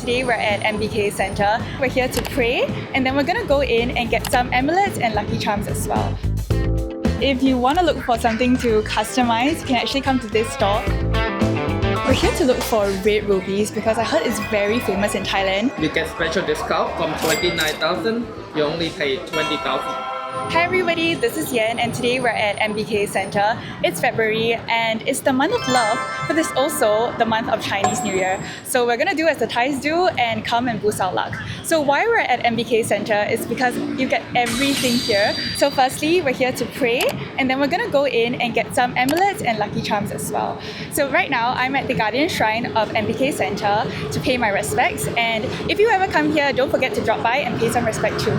Today we're at MBK Center. We're here to pray and then we're gonna go in and get some amulets and lucky charms as well. If you want to look for something to customize, you can actually come to this store. We're here to look for red rubies because I heard it's very famous in Thailand. You get special discount from 29,000, you only pay 20,000. Hi everybody, this is Nyen and today we're at MBK Center. It's February and it's the month of love, but it's also the month of Chinese New Year. So we're gonna do as the Thais do and come and boost our luck. So why we're at MBK Center is because you get everything here. So firstly, we're here to pray and then we're gonna go in and get some amulets and lucky charms as well. So right now, I'm at the Guardian Shrine of MBK Center to pay my respects. And if you ever come here, don't forget to drop by and pay some respect too.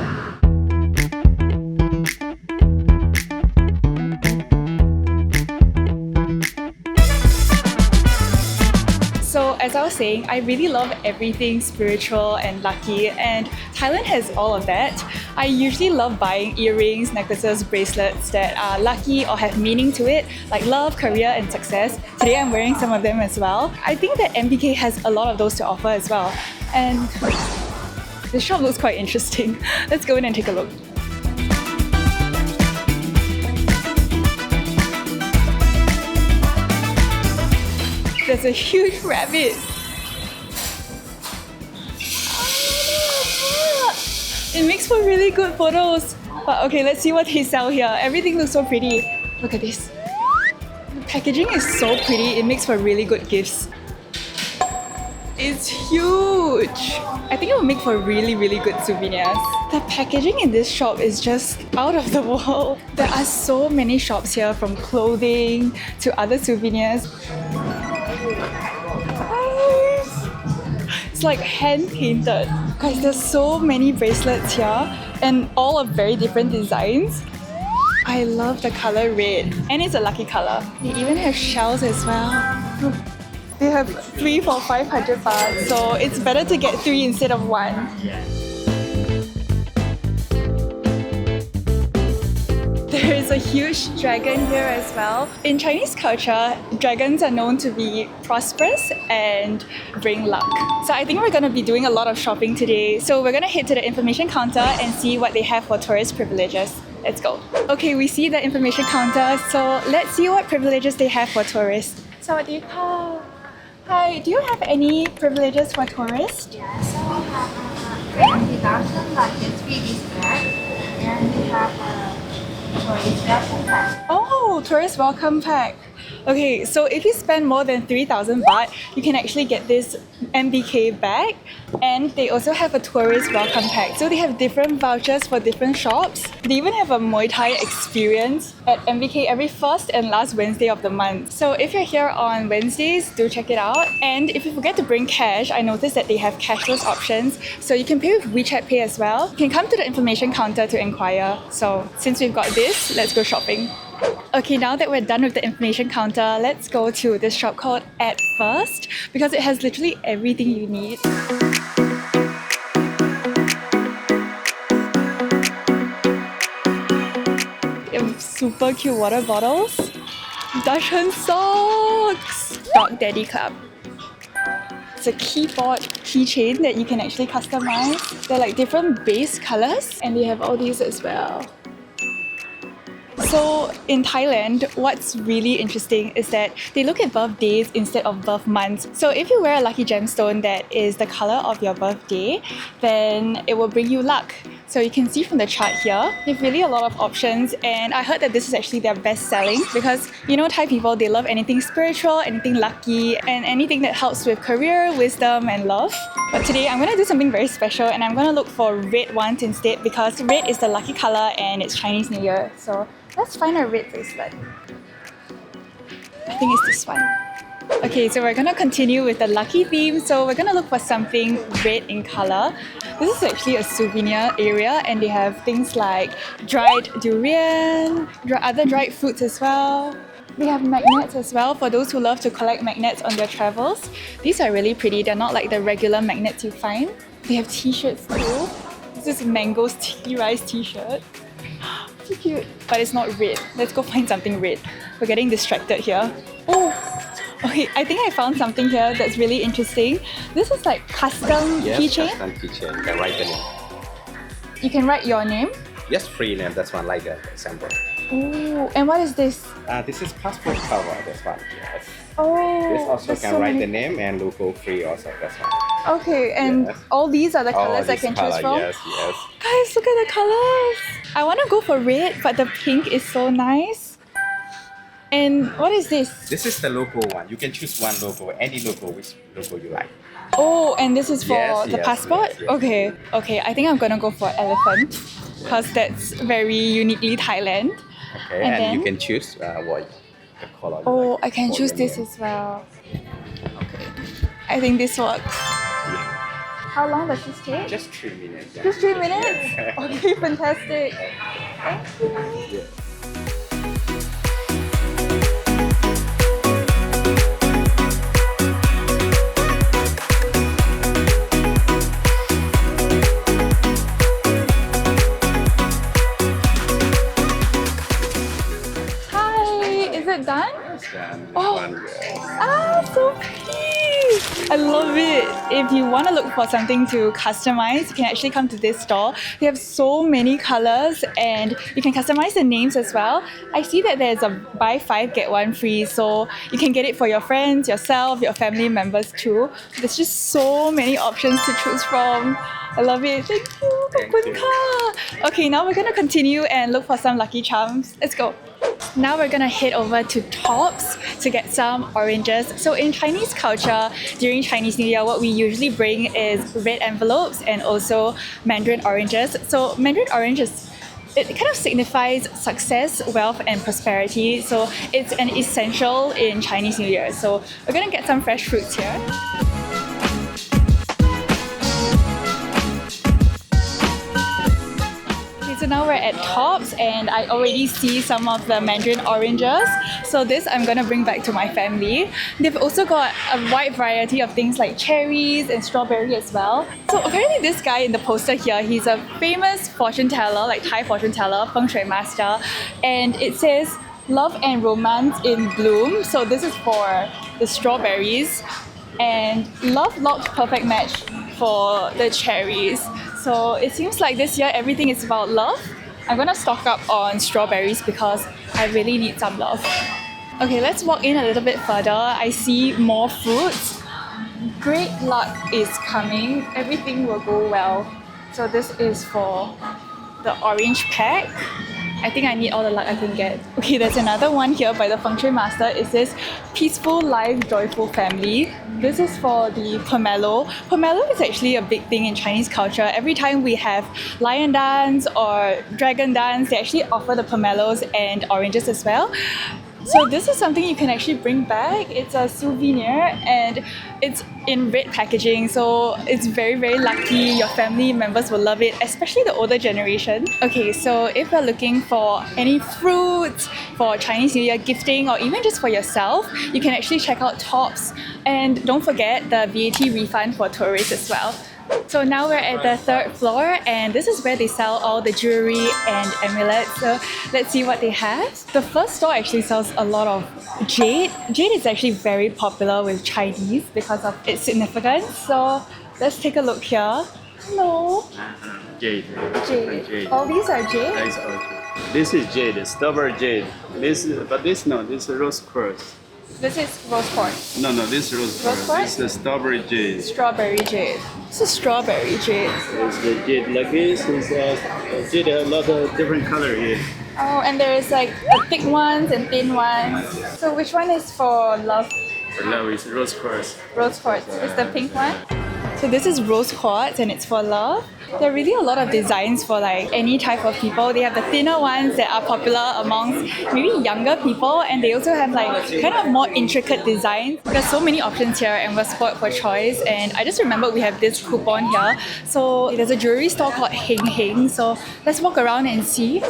So as I was saying, I really love everything spiritual and lucky, and Thailand has all of that. I usually love buying earrings, necklaces, bracelets that are lucky or have meaning to it, like love, career and success. Today I'm wearing some of them as well. I think that MBK has a lot of those to offer as well. And the shop looks quite interesting. Let's go in and take a look. There's a huge rabbit. It makes for really good photos. But okay, let's see what they sell here. Everything looks so pretty. Look at this. The packaging is so pretty. It makes for really good gifts. It's huge. I think it will make for really good souvenirs. The packaging in this shop is just out of the world. There are so many shops here, from clothing to other souvenirs. It's like hand painted. Guys, there's so many bracelets here and all of very different designs. I love the color red and it's a lucky color. They even have shells as well. They have 3 for 500 baht, so it's better to get 3 instead of 1. There is a huge dragon here as well. In Chinese culture, dragons are known to be prosperous and bring luck. So I think we're going to be doing a lot of shopping today. So we're going to head to the information counter and see what they have for tourist privileges. Let's go. Okay, we see the information counter. So let's see what privileges they have for tourists. Sawadee. Hi, do you have any privileges for tourists? Yeah, so we have 20,000 baht gets freebies back, and we have tourist welcome pack. Oh, tourist welcome pack. Okay, so if you spend more than 3,000 baht, you can actually get this MBK bag, and they also have a tourist welcome pack. So they have different vouchers for different shops. They even have a Muay Thai experience at MBK every first and last Wednesday of the month. So if you're here on Wednesdays, do check it out. And if you forget to bring cash, I noticed that they have cashless options. So you can pay with WeChat Pay as well. You can come to the information counter to inquire. So since we've got this, let's go shopping. Okay, now that we're done with the information counter, let's go to this shop called At First because it has literally everything you need. They have super cute water bottles, Dachshund socks, Dog Daddy Club. It's a keyboard keychain that you can actually customize. They're like different base colors and they have all these as well. So in Thailand, what's really interesting is that they look at birthdays instead of birth months. So if you wear a lucky gemstone that is the color of your birthday, then it will bring you luck. So you can see from the chart here, they have really a lot of options, and I heard that this is actually their best selling because you know Thai people, they love anything spiritual, anything lucky, and anything that helps with career, wisdom and love. But today I'm going to do something very special and I'm going to look for red ones instead because red is the lucky color and it's Chinese New Year. So let's find a red bracelet. I think it's this one. Okay, so we're gonna continue with the lucky theme. So we're gonna look for something red in color. This is actually a souvenir area and they have things like dried durian, other dried fruits as well. They have magnets as well for those who love to collect magnets on their travels. These are really pretty. They're not like the regular magnets you find. They have t-shirts too. This is Mango's tea rice t-shirt. So cute. But it's not red. Let's go find something red. We're getting distracted here. Oh, Okay, I think I found something here that's really interesting. This is like custom Yes, keychain. custom keychain. You can write the name. You can write your name. Yes, free name. That's one like a sample. Ooh, and what is this? This is passport cover. That's one. Yes. Oh, This also there's can so write many. the name and logo free also. That's one. Okay, and Yes. all these are the colors I this can color, choose from. Yes, yes. Guys, look at the colors. I want to go for red, but the pink is so nice. And what is this? This is the logo one. You can choose one logo, any logo, which logo you like. Oh, and this is for Yes, the yes, passport? yes, yes. Okay, I think I'm gonna go for elephant because that's very uniquely Thailand. Okay, And and, you then- can choose what the color. you Oh, like I can for choose your this name. as well. Okay, I think this works. Yeah. How long does this take? Just 3 minutes. yeah. Just 3 minutes? Yes. Okay, fantastic. Thank you. Yeah. Hi, is it done? And Oh. one, yes. Ah, so pretty! I love it. If you want to look for something to customize, you can actually come to this store. They have so many colors and you can customize the names as well. I see that there's a buy 5 get 1 free, so you can get it for your friends, yourself, your family members too. There's just so many options to choose from. I love it. Thank you. Thank you. Ka. Okay, now we're gonna continue and look for some lucky charms. Let's go. Now we're gonna head over to Tops to get some oranges. So in Chinese culture, during Chinese New Year, what we usually bring is red envelopes and also mandarin oranges. So mandarin oranges, it kind of signifies success, wealth, and prosperity. So it's an essential in Chinese New Year. So we're gonna get some fresh fruits here. So now we're at Tops and I already see some of the mandarin oranges. So this I'm gonna bring back to my family. They've also got a wide variety of things like cherries and strawberry as well. So apparently this guy in the poster here, he's a famous fortune teller, like Thai fortune teller, feng shui master. And it says love and romance in bloom. So this is for the strawberries. And love locked perfect match for the cherries. So it seems like this year everything is about love. I'm gonna stock up on strawberries because I really need some love. Okay, let's walk in a little bit further. I see more fruits. Great luck is coming. Everything will go well. So this is for the orange pack. I think I need all the luck I can get. Okay, there's another one here by the Feng Shui Master. It says Peaceful Life, Joyful Family. This is for the pomelo. Pomelo is actually a big thing in Chinese culture. Every time we have lion dance or dragon dance, they actually offer the pomelos and oranges as well. So this is something you can actually bring back. It's a souvenir and it's in red packaging, so it's very, very lucky. Your family members will love it, especially the older generation. Okay, so if you're looking for any fruits for Chinese New Year gifting or even just for yourself, you can actually check out Tops. And don't forget the VAT refund for tourists as well. So now we're at the 3rd floor and this is where they sell all the jewelry and amulets. So let's see what they have. The first store actually sells a lot of jade. Jade is actually very popular with Chinese because of its significance. So let's take a look here. Hello. Jade. Jade. All these are jade? That is all jade. This is jade, strawberry jade. This is rose quartz. This is rose quartz. No, this is rose Rose quartz. quartz? This is strawberry jade. Strawberry jade. This is strawberry jade. It's the jade like this. Is jade a lot of different color here. Oh, and there is like thick ones and thin ones. So which one is for love? For love is rose quartz. Rose quartz is the pink one. So this is rose quartz and it's for love. There are really a lot of designs for like any type of people. They have the thinner ones that are popular amongst maybe younger people, and they also have like kind of more intricate designs. There's so many options here and we're spoiled for choice, and I just remember we have this coupon here. So there's a jewelry store called Heng Heng, so let's walk around and see.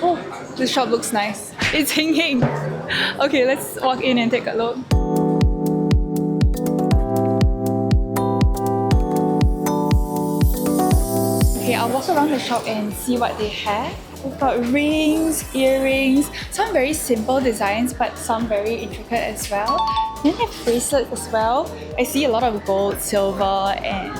Oh, this shop looks nice. It's Heng Heng. Okay, let's walk in and take a look. Okay, I'll walk around the shop and see what they have. We've got rings, earrings, some very simple designs but some very intricate as well. Then they have bracelets as well. I see a lot of gold, silver and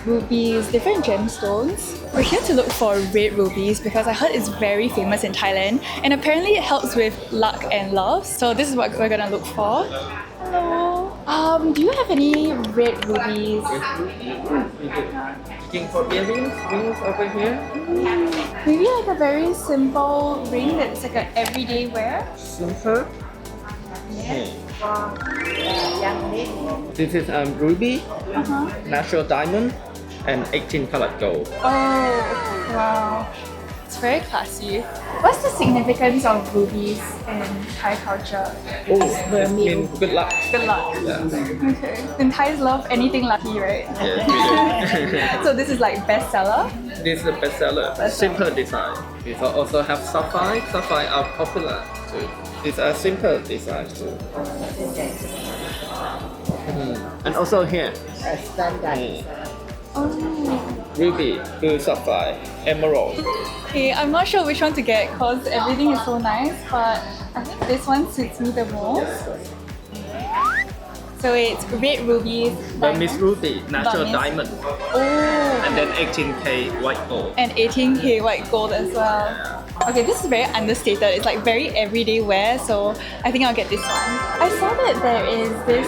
rubies, different gemstones. We're here to look for red rubies because I heard it's very famous in Thailand and apparently it helps with luck and love. So this is what we're gonna look for. Hello. Do you have any red rubies? Looking for earrings, rings over here. Maybe like a very simple ring that's like an everyday wear. Simple. This is ruby, natural diamond, and 18 karat gold. Oh, wow. It's very classy. What's the significance of rubies in Thai culture? Oh, it means good luck. Good luck. Yeah. Okay. And Thais love anything lucky, right? Yes, we do. So this is like bestseller. This is a bestseller. Simple design. We also have sapphire. Sapphire are popular too. It's a simple design too. And also here. Oh. Ruby, blue sapphire, emerald. Okay, I'm not sure which one to get because everything is so nice, but I think this one suits me the most. So it's red rubies, Burmese ruby, natural Burmese. diamond, oh, and then 18K white gold. and 18K white gold as well. Okay, this is very understated. It's like very everyday wear, so I think I'll get this one. I saw that there is this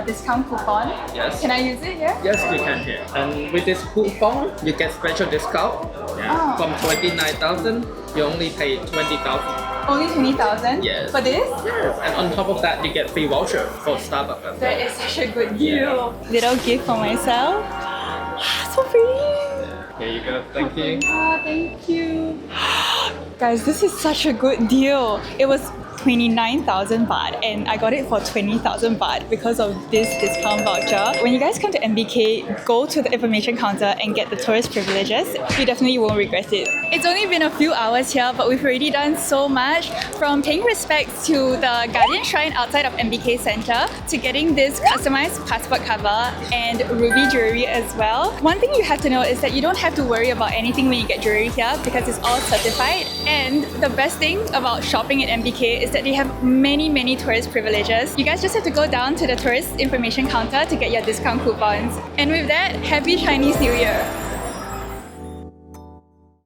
discount coupon. Yes. Can I use it here? Yes, you can here. And with this coupon, you get special discount. Oh. From 29,000, you only pay 20,000. Only 20,000 Yes. for this? Yes. And on top of that, you get free voucher for Starbucks. as well. That is such a good deal. Little gift for myself. So pretty. Here you go. Thank you. Thank you. Guys, this is such a good deal. It was 29,000 baht and I got it for 20,000 baht because of this discount voucher. When you guys come to MBK, go to the information counter and get the tourist privileges. You definitely won't regret it. It's only been a few hours here, but we've already done so much, from paying respects to the Guardian Shrine outside of MBK Center to getting this customized passport cover and ruby jewelry as well. One thing you have to know is that you don't have to worry about anything when you get jewelry here because it's all certified. And the best thing about shopping at MBK is that they have many tourist privileges. You guys just have to go down to the tourist information counter to get your discount coupons. And with that, happy Chinese New Year!